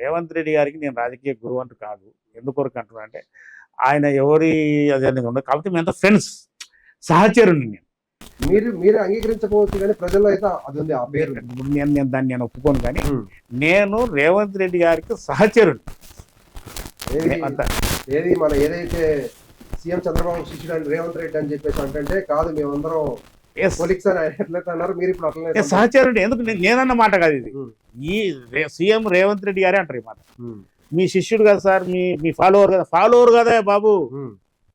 రేవంత్ రెడ్డి గారికి నేను రాజకీయ గురువు అంటూ కాదు. ఎందుకొరకు అంటున్నా అంటే ఆయన ఎవరి అది అనేది ఉండదు. కాబట్టి మేము ఫ్రెండ్స్, సహచరుని నేను. మీరు అంగీకరించకపోవచ్చు కానీ ప్రజల్లో అయితే అది ఉంది ఆ పేరు. నేను దాన్ని నేను ఒప్పుకోను, కానీ నేను రేవంత్ రెడ్డి గారికి సహచరుని. ఏది మన ఏదైతే సీఎం చంద్రబాబు శిష్యుడు అని రేవంత్ రెడ్డి అని చెప్పేసి అంటే కాదు, మేమందరం కొలిక్స్ అని ఎట్లయితే అన్నారు, మీరు ఇప్పుడు అట్లనే సహచరుడు. ఎందుకు నేనన్న మాట కాదు ఇది, ఈ సీఎం రేవంత్ రెడ్డి గారే అంటారు ఈ మాట. మీ శిష్యుడు కదా సార్, మీ ఫాలోవర్ కదా. ఫాలోవర్ కదా బాబు,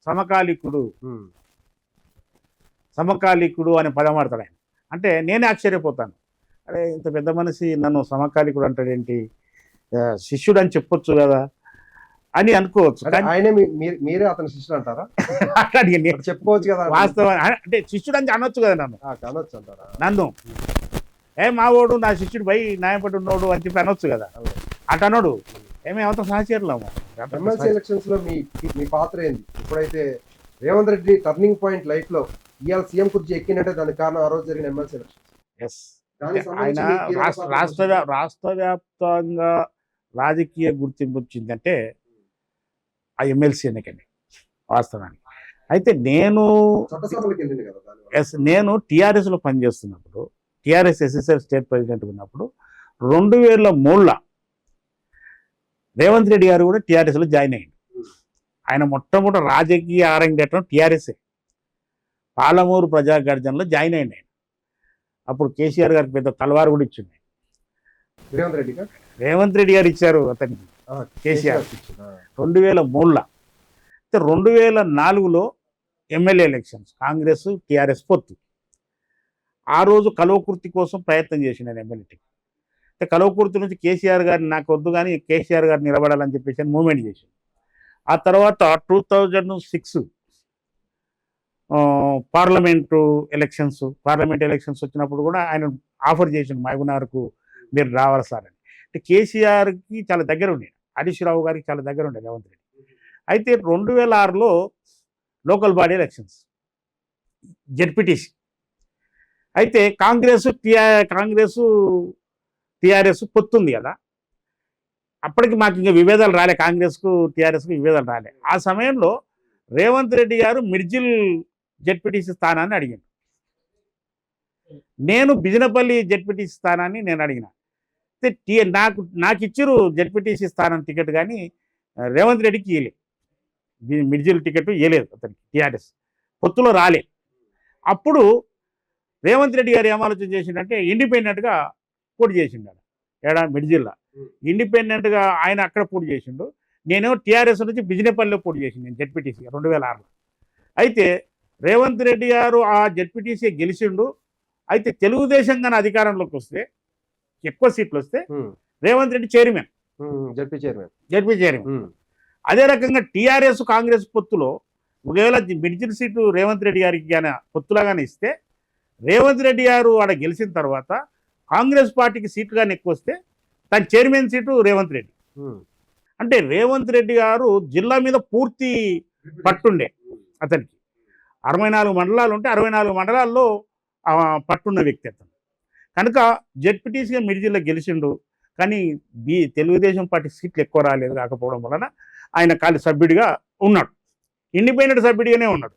సమకాలికుడు. సమకాలికుడు అనే పదం వాడతాడు ఆయన. అంటే నేనే ఆశ్చర్యపోతాను, అరే ఇంత పెద్ద మనిషి నన్ను సమకాలికుడు అంటాడేంటి, శిష్యుడు అని చెప్పొచ్చు కదా అని అనుకోవచ్చు. ఆయన మీరే అతని శిష్యుడు అంటారా? చెప్పుకోవచ్చు కదా. వాస్తవం అంటే శిష్యుడు అని అనొచ్చు కదా నన్ను. అనొచ్చు అంటారా? నన్ను మా వాడు నా శిష్యుడు పోయి న్యాయపడి ఉన్నోడు అని చెప్పి అనొచ్చు కదా. అటు అనోడు ఏమేమంత సహచరులేము. ఎమ్మెల్సీ ఎలక్షన్స్ లో మీ పాత్ర ఏంది? ఇప్పుడైతే Revanth Reddy turning point life లో ఇవాళ సీఎం కుర్చీ ఎక్కినట్టే దానికి కారణం ఆ రోజు జరిగిన ఎమ్మెల్సీ ఎలక్షన్స్. ఆయన రాష్ట్ర వ్యాప్తంగా రాజకీయ గుర్తింపు వచ్చిందంటే ఆ ఎమ్మెల్సీ ఎన్నికని వాస్తవానికి. అయితే నేను టీఆర్ఎస్లో పనిచేస్తున్నప్పుడు, టీఆర్ఎస్ ఎస్ఎస్ఎల్ స్టేట్ ప్రెసిడెంట్ ఉన్నప్పుడు 2003లో రేవంత్ రెడ్డి గారు కూడా టీఆర్ఎస్లో జాయిన్ అయ్యింది. ఆయన మొట్టమొదటి రాజకీయ ఆరంగేట్రం టీఆర్ఎస్ఏ. పాలమూరు ప్రజా గర్జనలో జాయిన్ అయ్యింది ఆయన. అప్పుడు కేసీఆర్ గారికి పెద్ద తలవారు కూడా ఇచ్చింది. రేవంత్ రెడ్డి గారు ఇచ్చారు అతనికి, కేసీఆర్ 2003లో. అయితే 2004లో ఎమ్మెల్యే ఎలక్షన్స్, కాంగ్రెస్ టీఆర్ఎస్ పొత్తు. ఆ రోజు కల్వకుర్తి కోసం ప్రయత్నం చేసిండు ఆయన ఎమ్మెల్యేకి. అయితే కల్వకుర్తి నుంచి కేసీఆర్ గారిని నాకు వద్దు కానీ కేసీఆర్ గారు నిలబడాలని చెప్పేసి మూవ్మెంట్ చేసిండు. ఆ తర్వాత 2006 పార్లమెంట్ ఎలక్షన్స్ వచ్చినప్పుడు కూడా ఆయన ఆఫర్ చేసిండు, మహబూబ్నగర్కు మీరు రావాలి సార్ అని. అంటే కేసీఆర్కి చాలా దగ్గర ఉండే, హరీష్ రావు గారికి చాలా దగ్గర ఉండే రేవంత్ రెడ్డి. అయితే 2006లో లోకల్ బాడీ ఎలక్షన్స్, జెడ్పీటీసీ. అయితే కాంగ్రెస్ టీఆర్ఎస్ పొత్తుంది కదా. అప్పటికి మాకు ఇంకా విభేదాలు రాలే, కాంగ్రెస్కు టీఆర్ఎస్కు విభేదాలు రాలే. ఆ సమయంలో రేవంత్ రెడ్డి గారు మిర్జిల్ జెడ్పీటీసీ స్థానాన్ని అడిగాను. నేను బిజినపల్లి జెడ్పీటీసీ స్థానాన్ని నేను అడిగిన. అయితే నాకు ఇచ్చిరు జెడ్పీటీసీ స్థానం టికెట్, కానీ రేవంత్ రెడ్డికి ఇవ్వలేదు. మిర్జిల్ టికెట్ ఇవ్వలేదు అతనికి, టీఆర్ఎస్ పొత్తులో రాలే. అప్పుడు రేవంత్ రెడ్డి గారు ఏం ఆలోచన చేసిండంటే ఇండిపెండెంట్గా పోటీ చేసిండు. మిర్జిల్లా ఇండిపెండెంట్గా ఆయన అక్కడ పోటీ చేసిండు. నేనేమో టీఆర్ఎస్ నుంచి బిజినపల్లిలో పోటీ చేసిండు నేను జెడ్పీటీసీ 2006లో. అయితే రేవంత్ రెడ్డి గారు ఆ జెడ్పీటీసీ గెలిచిండు. అయితే తెలుగుదేశం కానీ అధికారంలోకి వస్తే, ఎక్కువ సీట్లు వస్తే Revanth Reddy chairman, ZP chairman. అదే రకంగా టీఆర్ఎస్ కాంగ్రెస్ పొత్తులో ఒకవేళ మిర్జిల్ సీటు రేవంత్ రెడ్డి గారికి కానీ పొత్తులాగానే ఇస్తే, రేవంత్ రెడ్డి గారు ఆడ గెలిచిన తర్వాత కాంగ్రెస్ పార్టీకి సీట్లు కానీ ఎక్కువ వస్తే తన చైర్మన్ సీటు రేవంత్ రెడ్డి. అంటే రేవంత్ రెడ్డి గారు జిల్లా మీద పూర్తి పట్టుండే అతనికి. 64 మండలాలు ఉంటే 64 మండలాల్లో పట్టున్న వ్యక్తి అతను. కనుక జెడ్పీటీసీగా మిర్జిల్లో గెలిచిండు. కానీ తెలుగుదేశం పార్టీ సీట్లు ఎక్కువ రాలేదు, కాకపోవడం వలన ఆయన ఖాళీ సభ్యుడిగా ఉన్నాడు, ఇండిపెండెంట్ సభ్యుడిగానే ఉన్నాడు.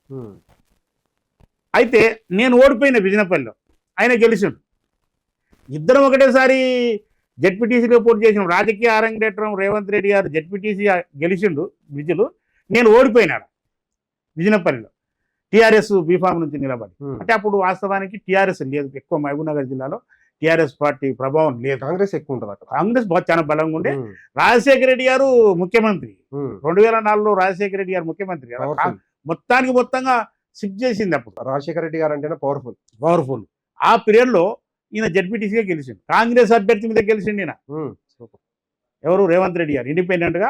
అయితే నేను ఓడిపోయిన బిజినపల్లిలో, ఆయన గెలిచిండు. ఇద్దరం ఒకటేసారి జెడ్పీటీసీగా పోటీ చేసిన రాజకీయ అరంగేట్రం రేవంత్ రెడ్డి గారు జెడ్పీటీసీ గెలిచిండు బిజులు, నేను ఓడిపోయినాడు బిజినపల్లిలో టీఆర్ఎస్ బీఫామ్ నుంచి నిలబడి. అంటే అప్పుడు వాస్తవానికి టీఆర్ఎస్ లేదు ఎక్కువ, మహబూబ్నగర్ జిల్లాలో టీఆర్ఎస్ పార్టీ ప్రభావం లేదు, కాంగ్రెస్ ఎక్కువ ఉంటుంది అక్కడ. కాంగ్రెస్ చాలా బలంగా ఉండే. రాజశేఖర రెడ్డి గారు ముఖ్యమంత్రి, 2004లో రాజశేఖర రెడ్డి గారు ముఖ్యమంత్రి, మొత్తంగా షిఫ్ట్ చేసింది. అప్పుడు రాజశేఖర రెడ్డి గారు అంటేనే పవర్ఫుల్. ఆ పీరియడ్లో ఈయన జెడ్పీటీసీగా గెలిచిండు, కాంగ్రెస్ అభ్యర్థి మీద గెలిచిండు ఈయన. ఎవరు? రేవంత్ రెడ్డి గారు ఇండిపెండెంట్గా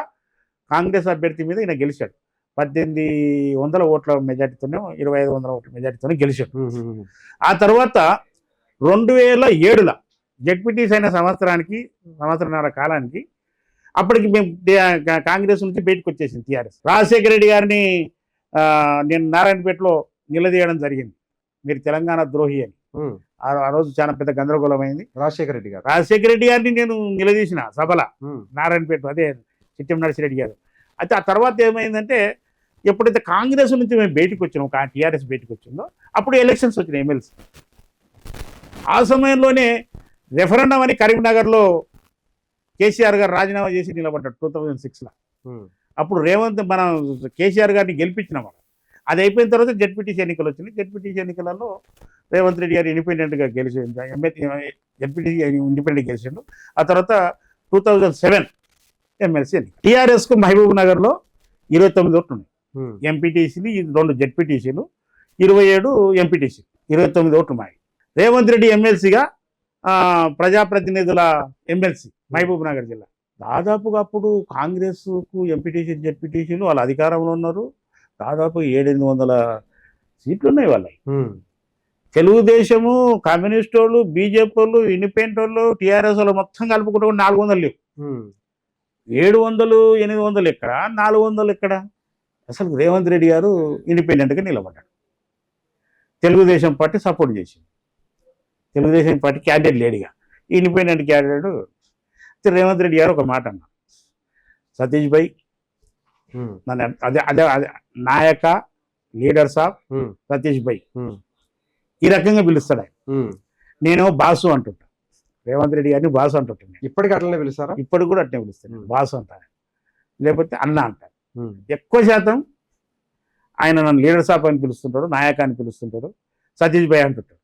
కాంగ్రెస్ అభ్యర్థి మీద ఈయన గెలిచాడు. 1800 ఓట్ల మెజార్టీతోనే, 2500 ఓట్ల మెజార్టీతోనే గెలిచాడు. ఆ తర్వాత 2007లో జెడ్పీటీసీ అయిన సంవత్సరన్నర కాలానికి అప్పటికి మేము కాంగ్రెస్ నుంచి బయటకు వచ్చేసింది టీఆర్ఎస్. రాజశేఖర రెడ్డి గారిని నేను నారాయణపేటలో నిలదీయడం జరిగింది, మీరు తెలంగాణ ద్రోహి అని. ఆ రోజు చాలా పెద్ద గందరగోళం అయింది. రాజశేఖర రెడ్డి గారు. రాజశేఖర రెడ్డి గారిని నేను నిలదీసిన సభల, ఉమ్, నారాయణపేట, అదే చిట్టెం నర్సిరెడ్డి గారు. అయితే ఆ తర్వాత ఏమైందంటే ఎప్పుడైతే కాంగ్రెస్ నుంచి మేము బయటకు వచ్చినాం, ఒక టీఆర్ఎస్ బయటకు వచ్చిందో అప్పుడు ఎలక్షన్స్ వచ్చినాయి ఎమ్మెల్సీ. ఆ సమయంలోనే రెఫరెండం అని కరీంనగర్లో కేసీఆర్ గారు రాజీనామా చేసి నిలబడ్డాడు 2006లో. ఉమ్, అప్పుడు రేవంత్ మనం కేసీఆర్ గారిని గెలిపించినాం. అది అయిపోయిన తర్వాత జడ్పీటీసీ ఎన్నికలు వచ్చినాయి. జడ్పీటీసీ ఎన్నికలలో రేవంత్ రెడ్డి గారు ఇండిపెండెంట్గా గెలిచిండు, జడ్పీటీసీ ఇండిపెండెంట్ గెలిచిండు. ఆ తర్వాత 2007 ఎమ్మెల్సీ ఎన్నిక. టీఆర్ఎస్కు మహబూబ్ నగర్లో 29 ఓట్లు ఉన్నాయి. ఉమ్, ఎంపీటీసీలు 2 జడ్పీటీసీలు, 27 ఎంపీటీసీ, 29 ఓట్లు ఉన్నాయి. రేవంత్ రెడ్డి ఎమ్మెల్సీగా ప్రజాప్రతినిధుల ఎమ్మెల్సీ మహబూబ్ నగర్ జిల్లా. దాదాపుగా అప్పుడు కాంగ్రెస్కు ఎంపీటీసీ జడ్పీటీసీలు వాళ్ళ అధికారంలో ఉన్నారు. దాదాపు 700 సీట్లు ఉన్నాయి వాళ్ళవి. ఉమ్, తెలుగుదేశము, కమ్యూనిస్ట్ వాళ్ళు, బీజేపీ వాళ్ళు, ఇండిపెండెంట్ వాళ్ళు, టీఆర్ఎస్ వాళ్ళు మొత్తం కలుపుకుంటూ 400 లేవు. ఉమ్, 700, 800 ఎక్కడ, 400 ఎక్కడ? అసలు రేవంత్ రెడ్డి గారు ఇండిపెండెంట్గా నిలబడ్డాడు. తెలుగుదేశం పార్టీ సపోర్ట్ చేసింది. తెలుగుదేశం పార్టీ క్యాండిడేట్ లేడుగా, ఇండిపెండెంట్ క్యాండిడేట్ రేవంత్ రెడ్డి గారు ఒక మాట అన్నారు, సతీష్ భాయ్ ఉమ్, నన్ను అదే అదే అదే నాయక లీడర్ సాబ్ ఉమ్, సతీష్ భాయ్ ఉమ్, ఈ రకంగా పిలుస్తాడు ఆయన. ఉమ్. నేను బాసు అంటుంటా, రేవంత్ రెడ్డి గారిని బాసు అంటుంటాను. ఇప్పటికి అట్లనే పిలుస్తారా? ఇప్పటికి కూడా అట్నే పిలుస్తాను, బాసు అంటాను, లేకపోతే అన్న అంటాను. ఉమ్, ఎక్కువ శాతం ఆయన నన్ను లీడర్ సాబ్ అని పిలుస్తుంటాడు, నాయక అని పిలుస్తుంటాడు, సతీష్ భాయ్ అంటుంటాడు.